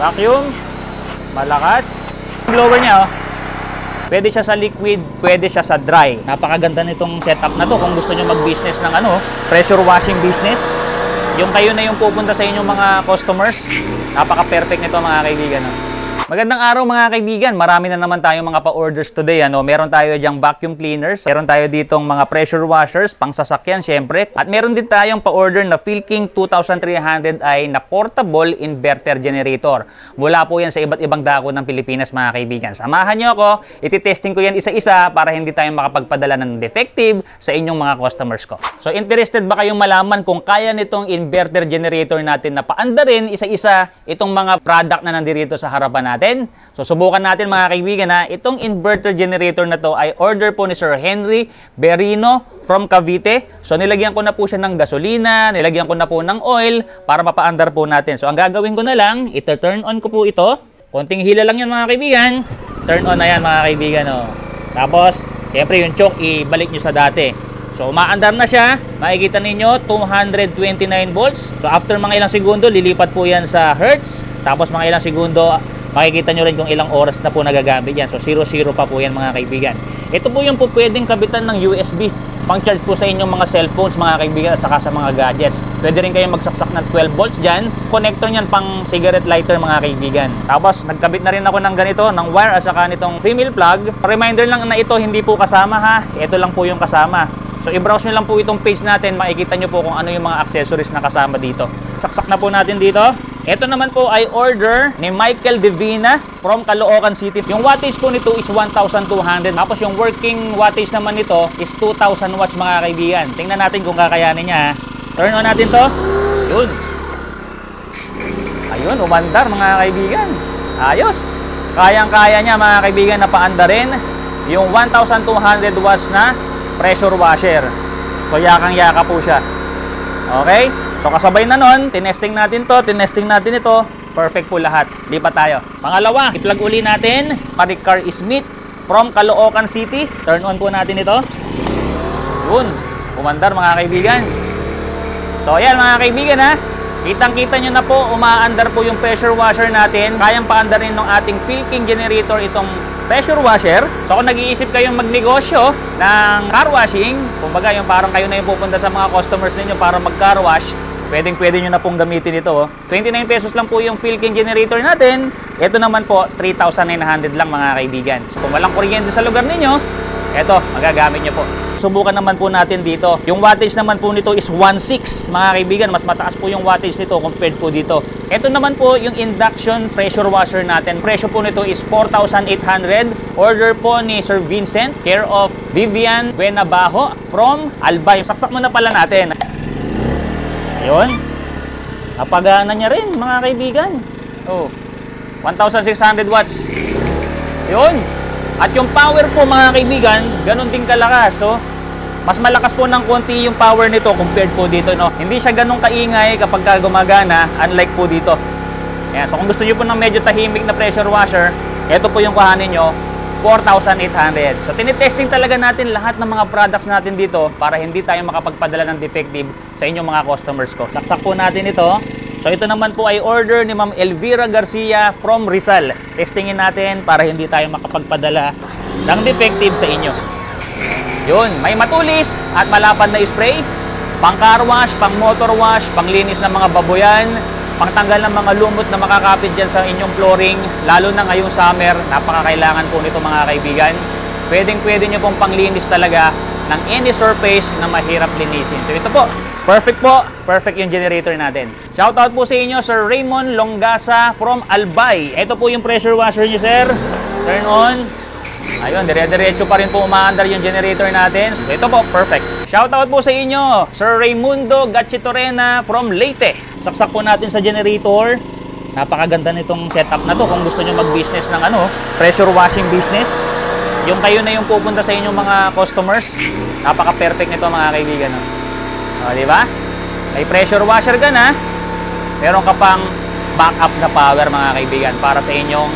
Vacuum. Malakas. Blower niya, oh. Pwede siya sa liquid, pwede siya sa dry. Napakaganda nitong setup na to kung gusto nyo mag-business ng pressure washing business. Yung kayo na yung pupunta sa inyong mga customers. Napaka-perfect nito mga kaibigan. Magandang araw mga kaibigan. Marami na naman tayong mga pa-orders today. Meron tayo diyang vacuum cleaners. Meron tayo ditong mga pressure washers, pang sasakyan syempre. At meron din tayong pa-order na Philking 2300i na portable inverter generator. Mula po yan sa iba't ibang dako ng Pilipinas mga kaibigan. Samahan nyo ako. Ititesting ko yan isa-isa para hindi tayo makapagpadala ng defective sa inyong mga customers ko. So interested ba kayong malaman kung kaya nitong inverter generator natin na paandarin isa-isa itong mga product na nandito sa harapan natin? So subukan natin mga kaibigan na itong inverter generator na to ay order po ni Sir Henry Berino from Cavite. So nilagyan ko na po siya ng gasolina, nilagyan ko na po ng oil para mapaandar po natin. So ang gagawin ko na lang, ito-turn on ko po ito. Konting hila lang yan mga kaibigan. Turn on na yan mga kaibigan. Tapos, syempre yung choke ibalik nyo sa dati. So umaandar na siya. Makikita ninyo 229 volts. So after mga ilang segundo, lilipat po yan sa hertz. Tapos mga ilang segundo, makikita nyo rin kung ilang oras na po nagagamit yan. So 0-0 pa po yan mga kaibigan. Ito po yung po pwedeng kabitan ng USB. Pang-charge po sa inyong mga cellphones mga kaibigan at saka sa mga gadgets. Pwede rin kayong magsaksak ng 12 volts dyan. Connector nyan pang cigarette lighter mga kaibigan. Tapos nagkabit na rin ako ng ganito, ng wire at saka nitong female plug. Reminder lang na ito hindi po kasama ha. Ito lang po yung kasama. So i-browse nyo lang po itong page natin. Makikita nyo po kung ano yung mga accessories na kasama dito. Saksak na po natin dito. Ito naman po ay order ni Michael Divina from Caloocan City. Yung wattage po nito is 1,200. Tapos yung working wattage naman nito is 2,000 watts mga kaibigan. Tingnan natin kung kakayanin niya. Turn on natin to. Yun. Ayun, umandar mga kaibigan. Ayos. Kayang-kaya niya mga kaibigan na paandarin yung 1,200 watts na pressure washer. So yakang-yaka po siya. Okay? So kasabay na nun, tinesting natin to, tinesting natin ito. Perfect po lahat. Lipat tayo. Pangalawa, i-plug uli natin. Maricar Smith from Caloocan City. Turn on po natin ito. Yun. Umandar mga kaibigan. So ayan mga kaibigan ha. Kitang-kita nyo na po, umaandar po yung pressure washer natin. Kayang paandarin ng ating Philking generator itong pressure washer. So kung nag-iisip kayong magnegosyo ng car washing, kumbaga yung parang kayo na yung pupunta sa mga customers ninyo para mag-car wash, pwede nyo na pong gamitin ito. 29 pesos lang po yung Philking generator natin. Ito naman po, 3,900 lang mga kaibigan. So kung walang kuryente sa lugar ninyo, ito, magagamit nyo po. Subukan naman po natin dito. Yung wattage naman po nito is 1.6 mga kaibigan. Mas mataas po yung wattage nito compared po dito. Ito naman po yung induction pressure washer natin. Presyo po nito is 4,800. Order po ni Sir Vincent, care of Vivian Buenabajo from Albay. Saksak muna pala natin. Ayun. Napagana niya rin mga kaibigan. Oh, 1,600 watts. Yun. At yung power po mga kaibigan, ganun din kalakas. So, mas malakas po ng konti yung power nito compared po dito. No? Hindi siya ganun kaingay kapag gumagana, unlike po dito. Ayan. So kung gusto nyo po ng medyo tahimik na pressure washer, ito po yung kuhanin nyo, 4,800. So tinitesting talaga natin lahat ng mga products natin dito para hindi tayo makapagpadala ng defective sa inyong mga customers ko. Saksak po natin ito. So ito naman po ay order ni Ma'am Elvira Garcia from Rizal. Testingin natin para hindi tayo makapagpadala ng defective sa inyo. Yun, may matulis at malapad na spray, pang car wash, pang motor wash, pang linis ng mga baboyan, pang tanggal ng mga lumot na makakapit dyan sa inyong flooring, lalo na ngayong summer, napakakailangan po nito mga kaibigan. Pwedeng-pwede nyo pong panglinis talaga ng any surface na mahirap linisin. So ito po, perfect po, perfect yung generator natin. Shoutout po sa inyo, Sir Raymond Longasa from Albay. Ito po yung pressure washer nyo, sir. Turn on. Ayun, dire-diretso pa rin po umaandar yung generator natin. So, ito po, perfect. Shoutout po sa inyo, Sir Raimundo Gatchitorena from Leyte. Saksak po natin sa generator. Napakaganda nitong setup na to kung gusto nyo mag-business ng pressure washing business. Yung kayo na yung pupunta sa inyong mga customers. Napaka-perfect nito mga kaibigan. O, di ba? May pressure washer ka na. Meron ka pang backup na power mga kaibigan para sa inyong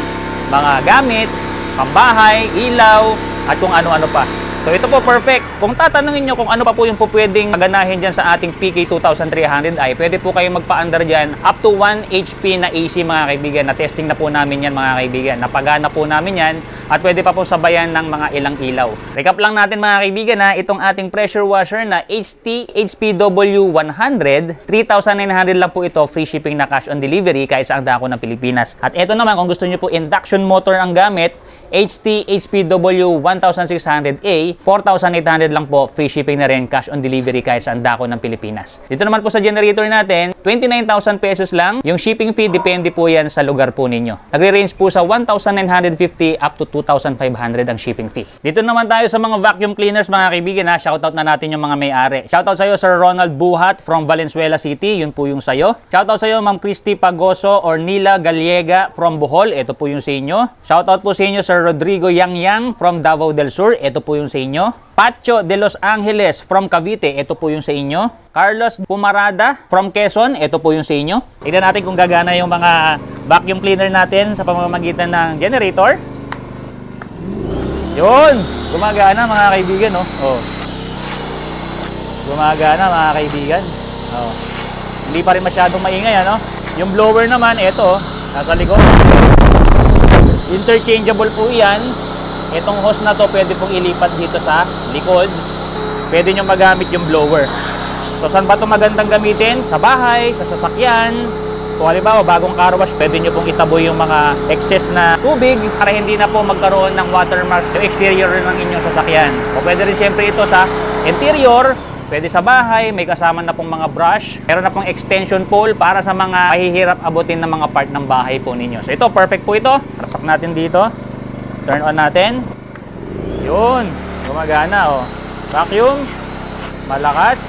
mga gamit, pambahay, ilaw, at kung ano-ano pa. So ito po, perfect. Kung tatanungin nyo kung ano pa po yung po pwedeng maganahin dyan sa ating PK2300i, pwede po kayo magpa-under dyan up to 1 HP na AC mga kaibigan. Na testing na po namin yan mga kaibigan. Napagana po namin yan at pwede pa po sabayan ng mga ilang ilaw. Recap lang natin mga kaibigan na itong ating pressure washer na HT HPW100, 3,900 lang po ito, free shipping na cash on delivery kahit saan dako ng Pilipinas. At ito naman kung gusto nyo po induction motor ang gamit, HT HPW1600A, 4,800 lang po, free shipping na rin, cash on delivery kahit saan dako ng Pilipinas. Dito naman po sa generator natin, 29,000 pesos lang. Yung shipping fee, depende po yan sa lugar po ninyo. Nagre-range po sa 1,950 up to 2,500 ang shipping fee. Dito naman tayo sa mga vacuum cleaners mga kaibigan ha. Shoutout na natin yung mga may-ari. Shoutout sa iyo Sir Ronald Buhat from Valenzuela City, yun po yung sayo. Shoutout sa iyo Ma'am Christy Pagoso or Nila Gallega from Bohol, ito po yung sa inyo. Shoutout po sa inyo Sir Rodrigo Yang from Davao del Sur, ito po yung sa inyo. Pacho de Los Angeles from Cavite, ito po yung sa inyo. Carlos Pumarada from Quezon, ito po yung sa inyo. Tignan natin kung gagana yung mga vacuum cleaner natin sa pamamagitan ng generator. Yun, gumagana mga kaibigan, no? Oh. Gumagana mga kaibigan. Oh. Hindi pa rin masyadong maingay, ano? Yung blower naman, ito, nasa likod. Interchangeable po yan. Itong hose na to pwede pong ilipat dito sa likod. Pwede nyo magamit yung blower. So saan ba ito magandang gamitin? Sa bahay, sa sasakyan. Kung halimbawa bagong car wash, pwede nyo pong itaboy yung mga excess na tubig para hindi na po magkaroon ng watermarks yung exterior ng inyong sasakyan. O pwede rin syempre ito sa interior. Pwede sa bahay, may kasama na pong mga brush. Meron na pong extension pole para sa mga mahihirap abutin ng mga part ng bahay po ninyo. So ito, perfect po ito. Rasak natin dito. Turn on natin. Yun. Gumagana, oh. Vacuum. Malakas.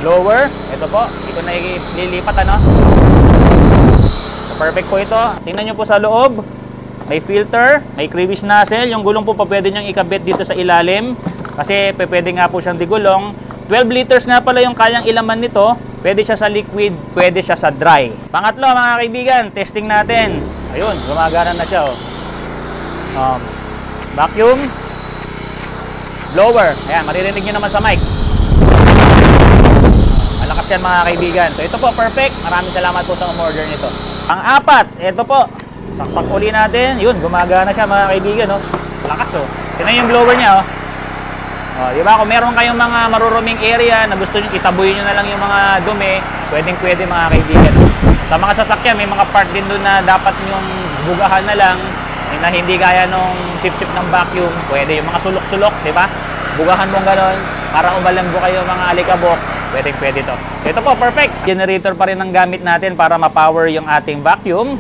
Blower. Ito po. Hindi ko na ililipat, ano. So perfect po ito. Tingnan nyo po sa loob. May filter. May crevice nozzle. Yung gulong po pa pwede nyong ikabit dito sa ilalim. Kasi pwede nga po siyang digulong. 12 liters nga pala yung kayang ilaman nito. Pwede siya sa liquid, pwede siya sa dry. Pangatlo mga kaibigan, testing natin. Ayun, gumagana na siya. Oh. Vacuum. Blower. Ayan, maririnig nyo naman sa mic. Malakas yan mga kaibigan. So ito po, perfect. Maraming salamat po sa umorder nito. Pang-apat, ito po. Saksak uli natin. Yun, gumagana siya mga kaibigan. Oh. Lakas oh. Tingnan yung blower niya oh. Oh, di ba? Kung meron kayong mga maruruming area na gusto nyo itaboy nyo na lang yung mga dumi, pwedeng-pwede mga kaibigan. Sa mga sasakyan, may mga part din doon na dapat nyong bugahan na lang na hindi kaya nung sip-sip ng vacuum. Pwede yung mga sulok-sulok, di ba? Bugahan mong ganon para umalambo kayo mga alikabok. Pwedeng-pwede to. Ito po, perfect. Generator pa rin ang gamit natin para ma-power yung ating vacuum.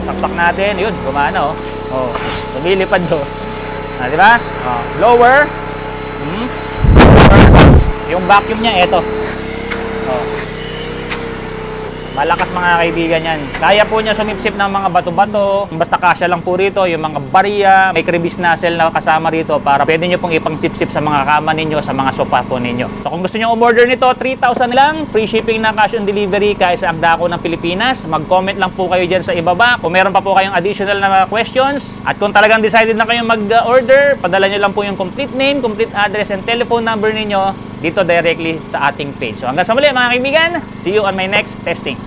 Saksak natin. Yun, gumana oh. Oh, lumilipad do. Ah, di ba? Oh, blower. Yung vacuum niya, eto. Oh. Malakas mga kaibigan yan. Kaya po niya sumipsip ng mga bato-bato. Basta kasya lang po rito, yung mga barya. May crevice nozzle na kasama rito para pwede nyo pong ipang-sip-sip sa mga kama ninyo, sa mga sofa po ninyo. So kung gusto nyo umorder nito, 3,000 lang. Free shipping na cash on delivery kahit sa dako ng Pilipinas. Mag-comment lang po kayo dyan sa ibaba. Kung meron pa po kayong additional na questions. At kung talagang decided na kayong mag-order, padala nyo lang po yung complete name, complete address, and telephone number ninyo dito directly sa ating page. So hanggang sa muli mga kaibigan, see you on my next testing.